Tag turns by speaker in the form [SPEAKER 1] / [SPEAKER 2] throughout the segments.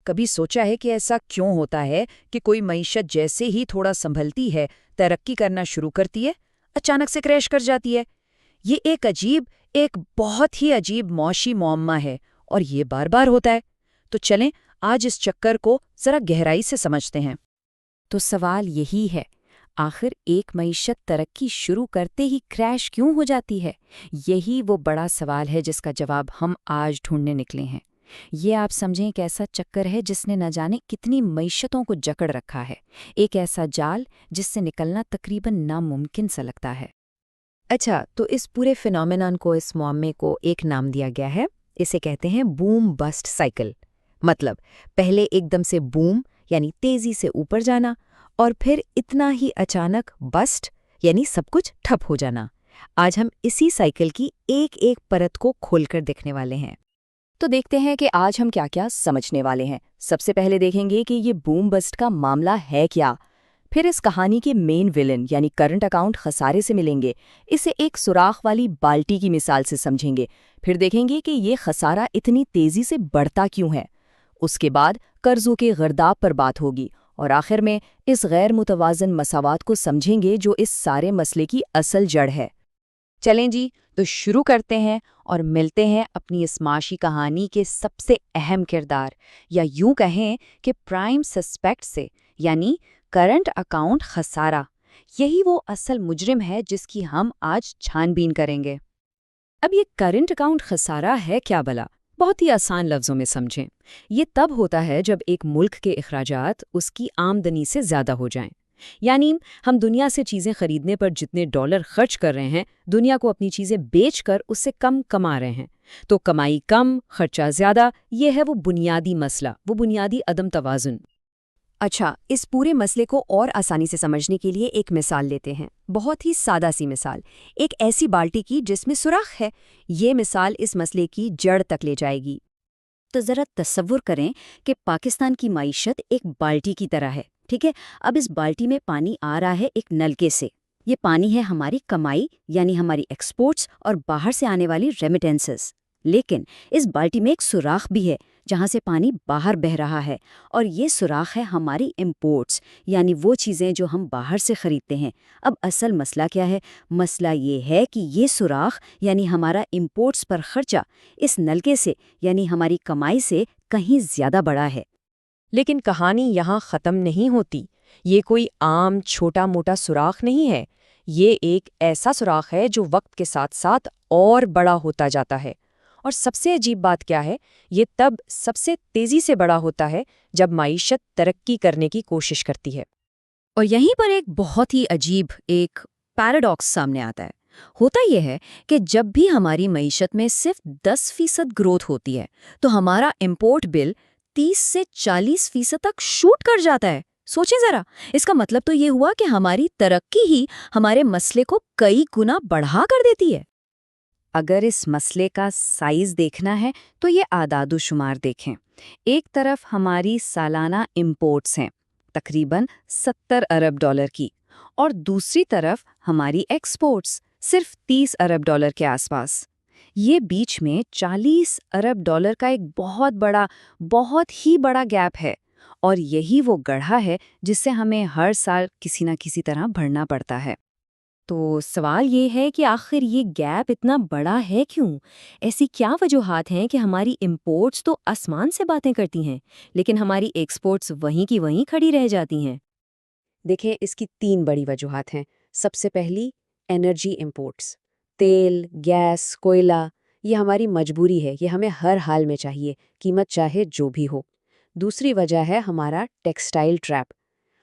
[SPEAKER 1] کبھی سوچا ہے کہ ایسا کیوں ہوتا ہے کہ کوئی معیشت جیسے ہی تھوڑا سنبھلتی ہے، ترقی کرنا شروع کرتی ہے، اچانک سے کریش کر جاتی ہے؟ یہ ایک بہت ہی عجیب معاشی معمہ ہے اور یہ بار بار ہوتا ہے۔ تو چلیں آج اس چکر کو ذرا گہرائی سے سمجھتے ہیں۔
[SPEAKER 2] تو سوال یہی ہے، آخر ایک معیشت ترقی شروع کرتے ہی کریش کیوں ہو جاتی ہے؟ یہی وہ بڑا سوال ہے جس کا جواب ہم آج ڈھونڈنے نکلے ہیں۔ یہ آپ سمجھیں ایک ایسا چکر ہے جس نے نہ جانے کتنی معیشتوں کو جکڑ رکھا ہے، ایک ایسا جال جس سے نکلنا تقریباً ناممکن سا لگتا ہے۔
[SPEAKER 3] اچھا، تو اس پورے فینومینن کو، اس معاملے کو ایک نام دیا گیا ہے، اسے کہتے ہیں بوم بسٹ سائیکل۔ مطلب پہلے ایک دم سے بوم یعنی تیزی سے اوپر جانا، اور پھر اتنا ہی اچانک بسٹ یعنی سب کچھ ٹھپ ہو جانا۔ آج ہم اسی سائیکل کی ایک ایک پرت کو کھول کر دیکھنے والے ہیں۔
[SPEAKER 2] تو دیکھتے ہیں کہ آج ہم کیا کیا سمجھنے والے ہیں۔ سب سے پہلے دیکھیں گے کہ یہ بوم بسٹ کا معاملہ ہے کیا، پھر اس کہانی کے مین ویلن یعنی کرنٹ اکاؤنٹ خسارے سے ملیں گے، اسے ایک سوراخ والی بالٹی کی مثال سے سمجھیں گے، پھر دیکھیں گے کہ یہ خسارہ اتنی تیزی سے بڑھتا کیوں ہے، اس کے بعد قرضوں کے غرداب پر بات ہوگی، اور آخر میں اس غیر متوازن مساوات کو سمجھیں گے جو اس سارے مسئلے کی اصل جڑ ہے۔
[SPEAKER 3] چلیں جی، تو شروع کرتے ہیں اور ملتے ہیں اپنی اس معاشی کہانی کے سب سے اہم کردار، یا یوں کہیں کہ پرائم سسپیکٹ سے، یعنی کرنٹ اکاؤنٹ خسارہ۔ یہی وہ اصل مجرم ہے جس کی ہم آج چھان بین کریں گے۔
[SPEAKER 2] اب یہ کرنٹ اکاؤنٹ خسارہ ہے کیا بلا؟ بہت ہی آسان لفظوں میں سمجھیں، یہ تب ہوتا ہے جب ایک ملک کے اخراجات اس کی آمدنی سے زیادہ ہو جائیں، یعنی ہم دنیا سے چیزیں خریدنے پر جتنے ڈالر خرچ کر رہے ہیں، دنیا کو اپنی چیزیں بیچ کر اس سے کم کما رہے ہیں، تو کمائی کم، خرچہ زیادہ، یہ ہے وہ بنیادی مسئلہ، وہ بنیادی عدم توازن۔
[SPEAKER 3] اچھا، اس پورے مسئلے کو اور آسانی سے سمجھنے کے لیے ایک مثال لیتے ہیں، بہت ہی سادہ سی مثال، ایک ایسی بالٹی کی جس میں سوراخ ہے۔ یہ مثال اس مسئلے کی جڑ تک لے جائے گی۔
[SPEAKER 2] تو ذرا تصور کریں کہ پاکستان کی معیشت ایک بالٹی کی طرح ہے، ٹھیک ہے؟ اب اس بالٹی میں پانی آ رہا ہے ایک نلکے سے، یہ پانی ہے ہماری کمائی یعنی ہماری ایکسپورٹس اور باہر سے آنے والی ریمیٹنسز، لیکن اس بالٹی میں ایک سوراخ بھی ہے جہاں سے پانی باہر بہہ رہا ہے، اور یہ سوراخ ہے ہماری امپورٹس یعنی وہ چیزیں جو ہم باہر سے خریدتے ہیں۔ اب اصل مسئلہ کیا ہے؟ مسئلہ یہ ہے کہ یہ سوراخ یعنی ہمارا امپورٹس پر خرچہ اس نلکے سے یعنی ہماری کمائی سے کہیں زیادہ بڑا ہے۔
[SPEAKER 3] لیکن کہانی یہاں ختم نہیں ہوتی۔ یہ کوئی عام چھوٹا موٹا سوراخ نہیں ہے، یہ ایک ایسا سوراخ ہے جو وقت کے ساتھ ساتھ اور بڑا ہوتا جاتا ہے۔ اور سب سے عجیب بات کیا ہے؟ یہ تب سب سے تیزی سے بڑا ہوتا ہے جب معیشت ترقی کرنے کی کوشش کرتی ہے۔
[SPEAKER 2] اور یہیں پر ایک بہت ہی عجیب ایک پیراڈاکس سامنے آتا ہے۔ ہوتا یہ ہے کہ جب بھی ہماری معیشت میں صرف 10% گروتھ ہوتی ہے تو ہمارا امپورٹ بل 30 سے 40% تک شوٹ کر جاتا ہے۔ سوچیں ذرا، اس کا مطلب تو یہ ہوا کہ ہماری ترقی ہی ہمارے مسئلے کو کئی گنا بڑھا کر دیتی ہے۔
[SPEAKER 3] اگر اس مسئلے کا سائز دیکھنا ہے تو یہ اعداد و شمار دیکھیں۔ ایک طرف ہماری سالانہ امپورٹس ہیں تقریباً 70 ارب ڈالر کی، اور دوسری طرف ہماری ایکسپورٹس صرف 30 ارب ڈالر کے آس پاس۔ یہ بیچ میں 40 ارب ڈالر کا ایک بہت ہی بڑا گیپ ہے، اور یہی وہ گڑھا ہے جس سے ہمیں ہر سال کسی نہ کسی طرح بھرنا پڑتا ہے۔
[SPEAKER 2] تو سوال یہ ہے کہ آخر یہ گیپ اتنا بڑا ہے کیوں؟ ایسی کیا وجوہات ہیں کہ ہماری امپورٹس تو آسمان سے باتیں کرتی ہیں لیکن ہماری ایکسپورٹس وہیں کی وہیں کھڑی رہ جاتی ہیں؟
[SPEAKER 4] دیکھیں، اس کی 3 بڑی وجوہات ہیں۔ سب سے پہلی، انرجی امپورٹس، تیل، گیس، کوئلہ، یہ ہماری مجبوری ہے، یہ ہمیں ہر حال میں چاہیے، قیمت چاہے جو بھی ہو۔ دوسری وجہ ہے ہمارا ٹیکسٹائل ٹریپ۔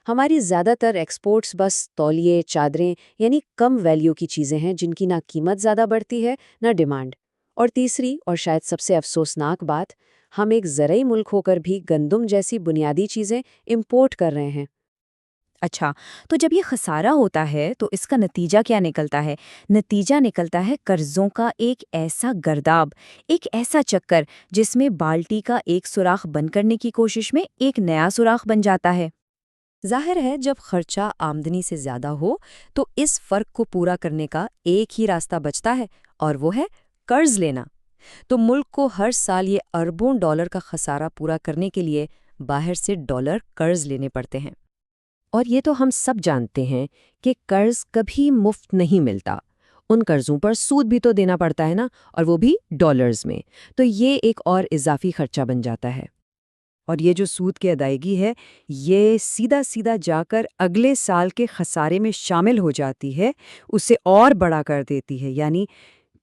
[SPEAKER 4] ہماری زیادہ تر ایکسپورٹس بس تولیے، چادریں یعنی کم ویلیو کی چیزیں ہیں جن کی نہ قیمت زیادہ بڑھتی ہے نہ ڈیمانڈ۔ اور تیسری اور شاید سب سے افسوسناک بات، ہم ایک زرعی ملک ہو کر بھی گندم جیسی بنیادی چیزیں امپورٹ کر رہے ہیں۔
[SPEAKER 2] اچھا، تو جب یہ خسارہ ہوتا ہے تو اس کا نتیجہ کیا نکلتا ہے؟ نتیجہ نکلتا ہے قرضوں کا ایک ایسا گرداب، ایک ایسا چکر جس میں بالٹی کا ایک سوراخ بند کرنے کی کوشش میں ایک نیا سوراخ بن جاتا ہے۔
[SPEAKER 3] ظاہر ہے جب خرچہ آمدنی سے زیادہ ہو تو اس فرق کو پورا کرنے کا ایک ہی راستہ بچتا ہے، اور وہ ہے قرض لینا۔ تو ملک کو ہر سال یہ اربوں ڈالر کا خسارہ پورا کرنے کے لیے باہر سے ڈالر قرض لینے پڑتے ہیں۔
[SPEAKER 4] اور یہ تو ہم سب جانتے ہیں کہ قرض کبھی مفت نہیں ملتا، ان قرضوں پر سود بھی تو دینا پڑتا ہے نا، اور وہ بھی ڈالرز میں، تو یہ ایک اور اضافی خرچہ بن جاتا ہے۔
[SPEAKER 5] اور یہ جو سود کی ادائیگی ہے یہ سیدھا جا کر اگلے سال کے خسارے میں شامل ہو جاتی ہے، اسے اور بڑا کر دیتی ہے۔ یعنی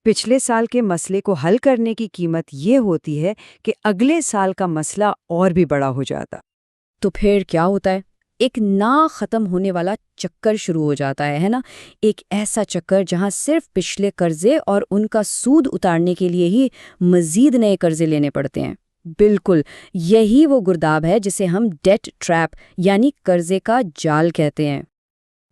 [SPEAKER 5] پچھلے سال کے مسئلے کو حل کرنے کی قیمت یہ ہوتی ہے کہ اگلے سال کا مسئلہ اور بھی بڑا ہو جاتا۔
[SPEAKER 2] تو پھر کیا ہوتا ہے؟ ایک نا ختم ہونے والا چکر شروع ہو جاتا ہے نا، ایک ایسا چکر جہاں صرف پچھلے قرضے اور ان کا سود اتارنے کے لیے ہی مزید نئے قرضے لینے پڑتے ہیں۔ بالکل یہی وہ گرداب ہے جسے ہم ڈیٹ ٹریپ یعنی قرضے کا جال کہتے ہیں۔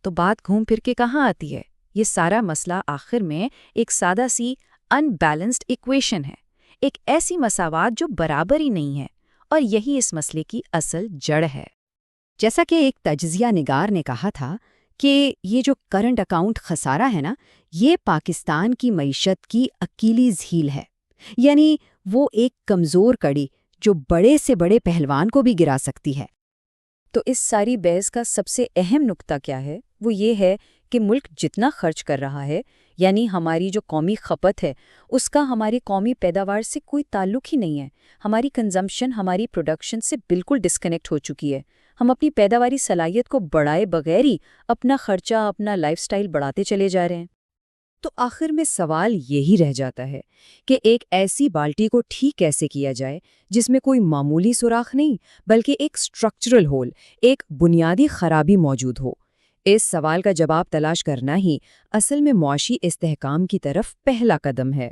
[SPEAKER 1] تو بات گھوم پھر کے کہاں آتی ہے؟ یہ سارا مسئلہ آخر میں ایک سادہ سی ان بیلنسڈ ایکویشن ہے، ایک ایسی مساوات جو برابر ہی نہیں ہے، اور یہی اس مسئلے کی اصل جڑ ہے۔
[SPEAKER 2] جیسا کہ ایک تجزیہ نگار نے کہا تھا کہ یہ جو کرنٹ اکاؤنٹ خسارہ ہے نا، یہ پاکستان کی معیشت کی اکیلیز ہیل ہے، یعنی وہ ایک کمزور کڑی جو بڑے سے بڑے پہلوان کو بھی گرا سکتی ہے۔
[SPEAKER 1] تو اس ساری بحث کا سب سے اہم نقطہ کیا ہے؟ وہ یہ ہے کہ ملک جتنا خرچ کر رہا ہے، یعنی ہماری جو قومی کھپت ہے، اس کا ہماری قومی پیداوار سے کوئی تعلق ہی نہیں ہے۔ ہماری کنزمپشن ہماری پروڈکشن سے بالکل ڈسکنیکٹ ہو چکی ہے۔ ہم اپنی پیداواری صلاحیت کو بڑھائے بغیر ہی اپنا خرچہ، اپنا لائف سٹائل بڑھاتے چلے جا رہے ہیں۔
[SPEAKER 3] تو آخر میں سوال یہی رہ جاتا ہے کہ ایک ایسی بالٹی کو ٹھیک کیسے کیا جائے جس میں کوئی معمولی سوراخ نہیں بلکہ ایک سٹرکچرل ہول، ایک بنیادی خرابی موجود ہو۔ اس سوال کا جواب تلاش کرنا ہی اصل میں معاشی استحکام کی طرف پہلا قدم ہے۔